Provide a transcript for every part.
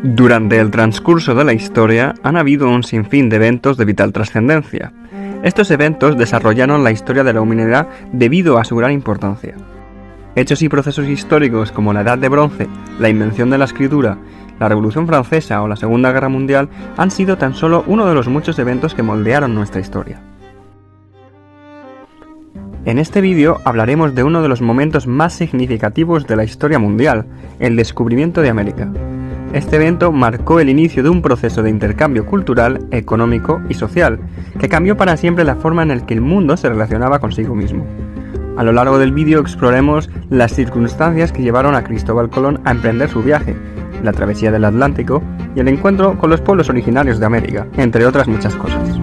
Durante el transcurso de la historia han habido un sinfín de eventos de vital trascendencia. Estos eventos desarrollaron la historia de la humanidad debido a su gran importancia. Hechos y procesos históricos como la Edad de Bronce, la invención de la escritura, la Revolución Francesa o la Segunda Guerra Mundial han sido tan solo uno de los muchos eventos que moldearon nuestra historia. En este vídeo hablaremos de uno de los momentos más significativos de la historia mundial, el descubrimiento de América. Este evento marcó el inicio de un proceso de intercambio cultural, económico y social, que cambió para siempre la forma en la que el mundo se relacionaba consigo mismo. A lo largo del vídeo exploraremos las circunstancias que llevaron a Cristóbal Colón a emprender su viaje, la travesía del Atlántico y el encuentro con los pueblos originarios de América, entre otras muchas cosas.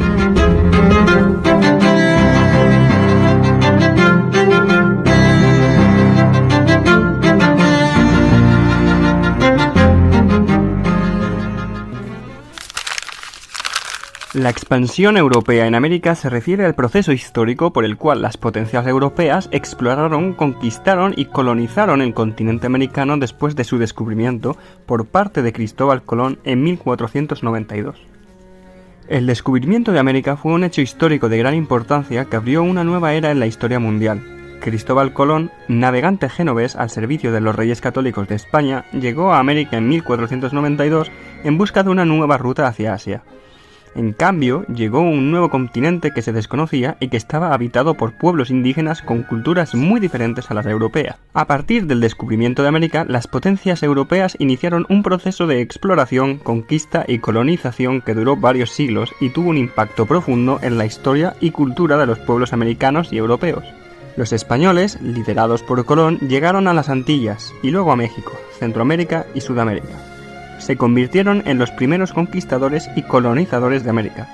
La expansión europea en América se refiere al proceso histórico por el cual las potencias europeas exploraron, conquistaron y colonizaron el continente americano después de su descubrimiento por parte de Cristóbal Colón en 1492. El descubrimiento de América fue un hecho histórico de gran importancia que abrió una nueva era en la historia mundial. Cristóbal Colón, navegante genovés al servicio de los reyes católicos de España, llegó a América en 1492 en busca de una nueva ruta hacia Asia. En cambio, llegó un nuevo continente que se desconocía y que estaba habitado por pueblos indígenas con culturas muy diferentes a las europeas. A partir del descubrimiento de América, las potencias europeas iniciaron un proceso de exploración, conquista y colonización que duró varios siglos y tuvo un impacto profundo en la historia y cultura de los pueblos americanos y europeos. Los españoles, liderados por Colón, llegaron a las Antillas y luego a México, Centroamérica y Sudamérica. Se convirtieron en los primeros conquistadores y colonizadores de América.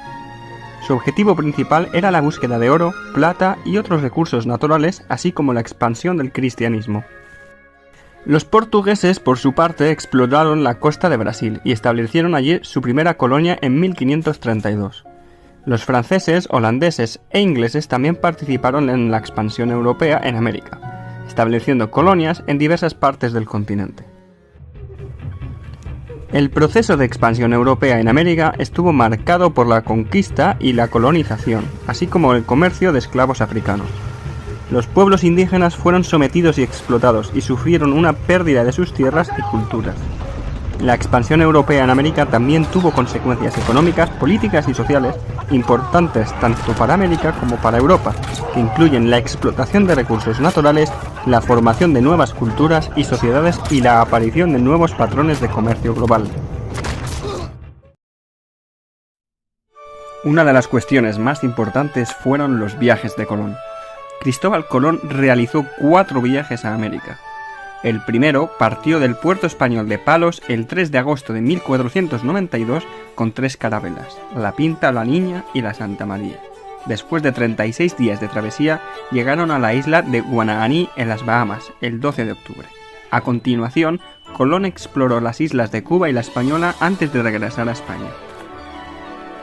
Su objetivo principal era la búsqueda de oro, plata y otros recursos naturales, así como la expansión del cristianismo. Los portugueses, por su parte, exploraron la costa de Brasil y establecieron allí su primera colonia en 1532. Los franceses, holandeses e ingleses también participaron en la expansión europea en América, estableciendo colonias en diversas partes del continente. El proceso de expansión europea en América estuvo marcado por la conquista y la colonización, así como el comercio de esclavos africanos. Los pueblos indígenas fueron sometidos y explotados y sufrieron una pérdida de sus tierras y culturas. La expansión europea en América también tuvo consecuencias económicas, políticas y sociales importantes tanto para América como para Europa, que incluyen la explotación de recursos naturales, la formación de nuevas culturas y sociedades y la aparición de nuevos patrones de comercio global. Una de las cuestiones más importantes fueron los viajes de Colón. Cristóbal Colón realizó 4 viajes a América. El primero partió del puerto español de Palos el 3 de agosto de 1492 con 3 carabelas, la Pinta, la Niña y la Santa María. Después de 36 días de travesía, llegaron a la isla de Guanahaní en las Bahamas el 12 de octubre. A continuación, Colón exploró las islas de Cuba y la Española antes de regresar a España.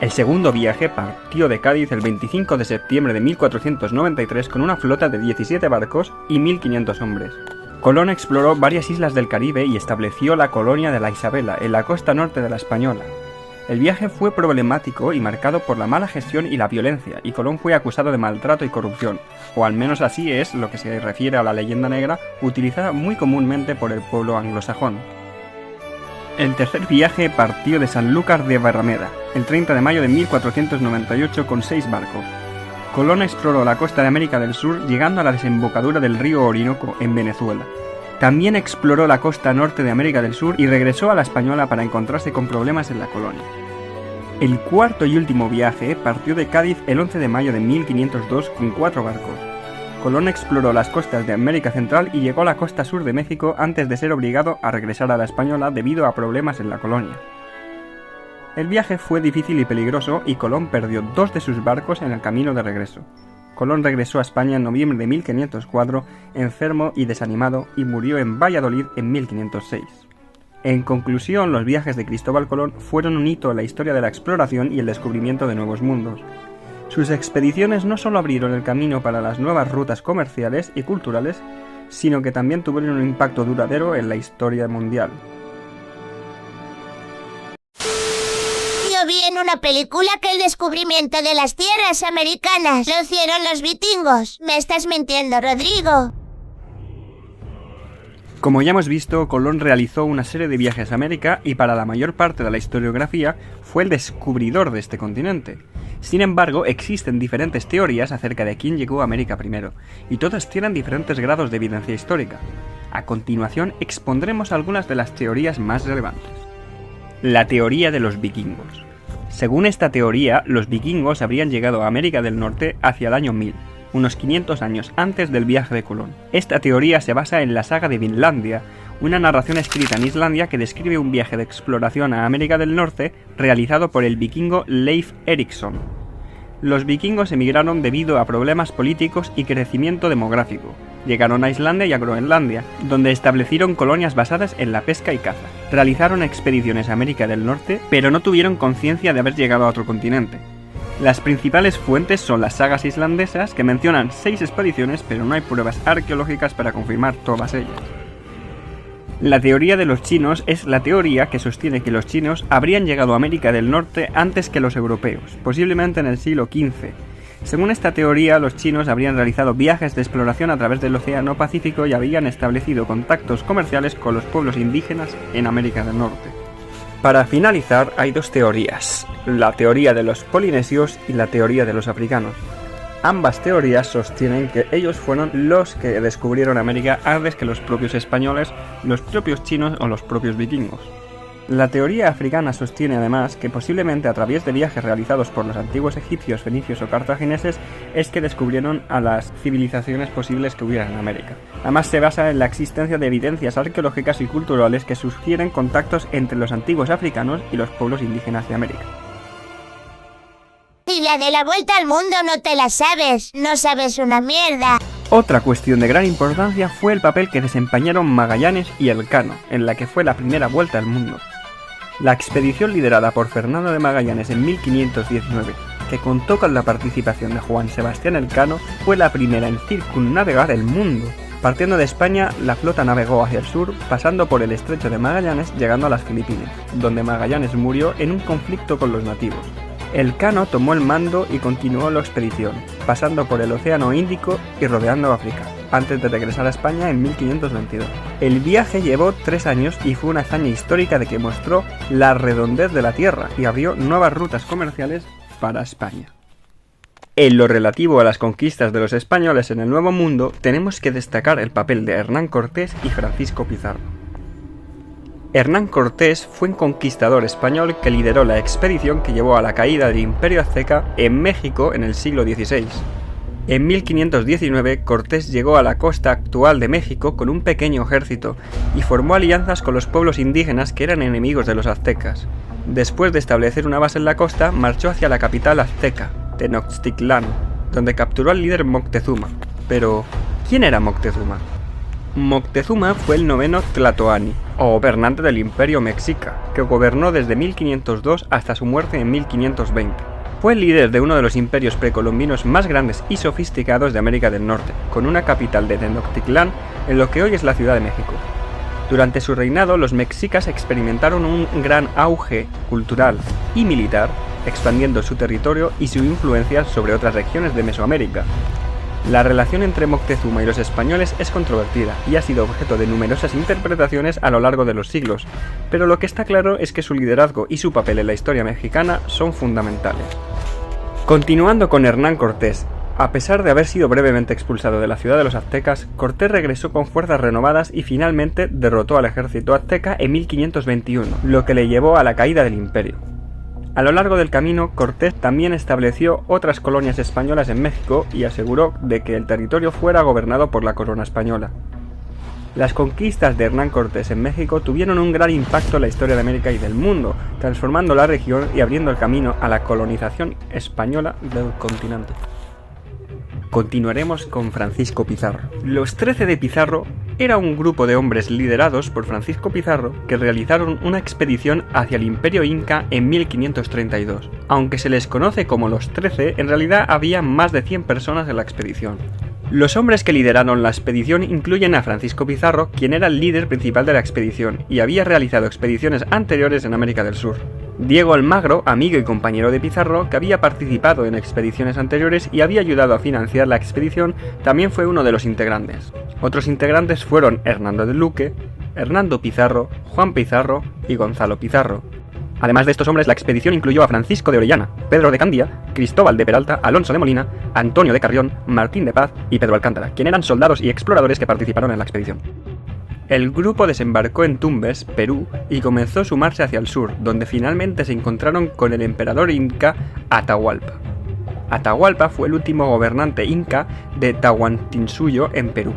El segundo viaje partió de Cádiz el 25 de septiembre de 1493 con una flota de 17 barcos y 1.500 hombres. Colón exploró varias islas del Caribe y estableció la colonia de la Isabela en la costa norte de la Española. El viaje fue problemático y marcado por la mala gestión y la violencia, y Colón fue acusado de maltrato y corrupción, o al menos así es lo que se refiere a la leyenda negra utilizada muy comúnmente por el pueblo anglosajón. El tercer viaje partió de Sanlúcar de Barrameda, el 30 de mayo de 1498 con 6 barcos. Colón exploró la costa de América del Sur llegando a la desembocadura del río Orinoco en Venezuela. También exploró la costa norte de América del Sur y regresó a la Española para encontrarse con problemas en la colonia. El cuarto y último viaje partió de Cádiz el 11 de mayo de 1502 con 4 barcos. Colón exploró las costas de América Central y llegó a la costa sur de México antes de ser obligado a regresar a la Española debido a problemas en la colonia. El viaje fue difícil y peligroso y Colón perdió 2 de sus barcos en el camino de regreso. Colón regresó a España en noviembre de 1504, enfermo y desanimado, y murió en Valladolid en 1506. En conclusión, los viajes de Cristóbal Colón fueron un hito en la historia de la exploración y el descubrimiento de nuevos mundos. Sus expediciones no solo abrieron el camino para las nuevas rutas comerciales y culturales, sino que también tuvieron un impacto duradero en la historia mundial. vi en una película que el descubrimiento de las tierras americanas lo hicieron los vikingos. Me estás mintiendo, Rodrigo. Como ya hemos visto, Colón realizó una serie de viajes a América y para la mayor parte de la historiografía fue el descubridor de este continente. Sin embargo, existen diferentes teorías acerca de quién llegó a América primero, y todas tienen diferentes grados de evidencia histórica. A continuación, expondremos algunas de las teorías más relevantes. La teoría de los vikingos. Según esta teoría, los vikingos habrían llegado a América del Norte hacia el año 1000. Unos 500 años antes del viaje de Colón. Esta teoría se basa en la saga de Vinlandia, una narración escrita en Islandia que describe un viaje de exploración a América del Norte realizado por el vikingo Leif Erikson. Los vikingos emigraron debido a problemas políticos y crecimiento demográfico. Llegaron a Islandia y a Groenlandia, donde establecieron colonias basadas en la pesca y caza. Realizaron expediciones a América del Norte, pero no tuvieron conciencia de haber llegado a otro continente. Las principales fuentes son las sagas islandesas, que mencionan 6 expediciones, pero no hay pruebas arqueológicas para confirmar todas ellas. La teoría de los chinos es la teoría que sostiene que los chinos habrían llegado a América del Norte antes que los europeos, posiblemente en el siglo XV. Según esta teoría, los chinos habrían realizado viajes de exploración a través del Océano Pacífico y habían establecido contactos comerciales con los pueblos indígenas en América del Norte. Para finalizar, hay 2 teorías, la teoría de los polinesios y la teoría de los africanos. Ambas teorías sostienen que ellos fueron los que descubrieron América antes que los propios españoles, los propios chinos o los propios vikingos. La teoría africana sostiene además que posiblemente a través de viajes realizados por los antiguos egipcios, fenicios o cartagineses es que descubrieron a las civilizaciones posibles que hubiera en América. Además se basa en la existencia de evidencias arqueológicas y culturales que sugieren contactos entre los antiguos africanos y los pueblos indígenas de América. Y la de la vuelta al mundo no te la sabes, no sabes una mierda. Otra cuestión de gran importancia fue el papel que desempeñaron Magallanes y Elcano, en la que fue la primera vuelta al mundo. La expedición liderada por Fernando de Magallanes en 1519, que contó con la participación de Juan Sebastián Elcano, fue la primera en circunnavegar el mundo. Partiendo de España, la flota navegó hacia el sur, pasando por el estrecho de Magallanes, llegando a las Filipinas, donde Magallanes murió en un conflicto con los nativos. Elcano tomó el mando y continuó la expedición, pasando por el Océano Índico y rodeando África, antes de regresar a España en 1522. El viaje llevó 3 años y fue una hazaña histórica de que mostró la redondez de la Tierra y abrió nuevas rutas comerciales para España. En lo relativo a las conquistas de los españoles en el Nuevo Mundo, tenemos que destacar el papel de Hernán Cortés y Francisco Pizarro. Hernán Cortés fue un conquistador español que lideró la expedición que llevó a la caída del Imperio Azteca en México en el siglo XVI. En 1519, Cortés llegó a la costa actual de México con un pequeño ejército y formó alianzas con los pueblos indígenas que eran enemigos de los aztecas. Después de establecer una base en la costa, marchó hacia la capital azteca, Tenochtitlán, donde capturó al líder Moctezuma. Pero, ¿quién era Moctezuma? Moctezuma fue el 9º Tlatoani, o gobernante del Imperio Mexica, que gobernó desde 1502 hasta su muerte en 1520. Fue el líder de uno de los imperios precolombinos más grandes y sofisticados de América del Norte, con una capital de Tenochtitlán en lo que hoy es la Ciudad de México. Durante su reinado, los mexicas experimentaron un gran auge cultural y militar, expandiendo su territorio y su influencia sobre otras regiones de Mesoamérica. La relación entre Moctezuma y los españoles es controvertida y ha sido objeto de numerosas interpretaciones a lo largo de los siglos, pero lo que está claro es que su liderazgo y su papel en la historia mexicana son fundamentales. Continuando con Hernán Cortés, a pesar de haber sido brevemente expulsado de la ciudad de los aztecas, Cortés regresó con fuerzas renovadas y finalmente derrotó al ejército azteca en 1521, lo que le llevó a la caída del imperio. A lo largo del camino, Cortés también estableció otras colonias españolas en México y aseguró de que el territorio fuera gobernado por la corona española. Las conquistas de Hernán Cortés en México tuvieron un gran impacto en la historia de América y del mundo, transformando la región y abriendo el camino a la colonización española del continente. Continuaremos con Francisco Pizarro. Los 13 de Pizarro era un grupo de hombres liderados por Francisco Pizarro que realizaron una expedición hacia el Imperio Inca en 1532. Aunque se les conoce como los 13, en realidad había más de 100 personas en la expedición. Los hombres que lideraron la expedición incluyen a Francisco Pizarro, quien era el líder principal de la expedición y había realizado expediciones anteriores en América del Sur. Diego Almagro, amigo y compañero de Pizarro, que había participado en expediciones anteriores y había ayudado a financiar la expedición, también fue uno de los integrantes. Otros integrantes fueron Hernando de Luque, Hernando Pizarro, Juan Pizarro y Gonzalo Pizarro. Además de estos hombres, la expedición incluyó a Francisco de Orellana, Pedro de Candía, Cristóbal de Peralta, Alonso de Molina, Antonio de Carrión, Martín de Paz y Pedro Alcántara, quienes eran soldados y exploradores que participaron en la expedición. El grupo desembarcó en Tumbes, Perú, y comenzó a sumarse hacia el sur, donde finalmente se encontraron con el emperador inca Atahualpa. Atahualpa fue el último gobernante inca de Tahuantinsuyo en Perú.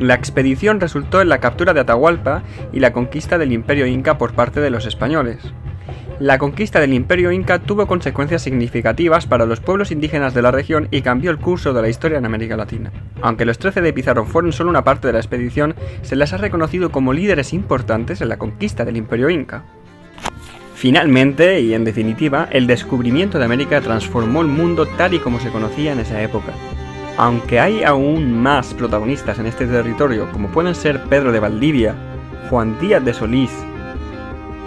La expedición resultó en la captura de Atahualpa y la conquista del Imperio Inca por parte de los españoles. La conquista del Imperio Inca tuvo consecuencias significativas para los pueblos indígenas de la región y cambió el curso de la historia en América Latina. Aunque los 13 de Pizarro fueron solo una parte de la expedición, se les ha reconocido como líderes importantes en la conquista del Imperio Inca. Finalmente, y en definitiva, el descubrimiento de América transformó el mundo tal y como se conocía en esa época. Aunque hay aún más protagonistas en este territorio, como pueden ser Pedro de Valdivia, Juan Díaz de Solís,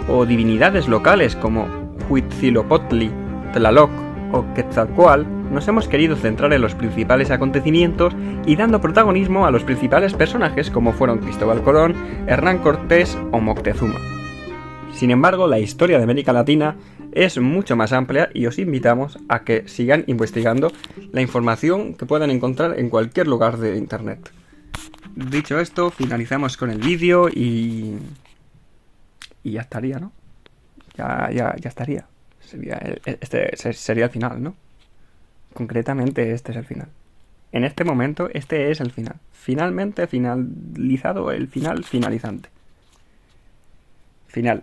o divinidades locales como Huitzilopochtli, Tlaloc o Quetzalcóatl, nos hemos querido centrar en los principales acontecimientos y dando protagonismo a los principales personajes como fueron Cristóbal Colón, Hernán Cortés o Moctezuma. Sin embargo, la historia de América Latina es mucho más amplia y os invitamos a que sigan investigando la información que puedan encontrar en cualquier lugar de internet. Dicho esto, finalizamos con el vídeo y ya estaría, ¿no? Ya estaría. Este sería el final, ¿no? Concretamente este es el final. En este momento este es el final. Finalmente finalizado el final finalizante. Final.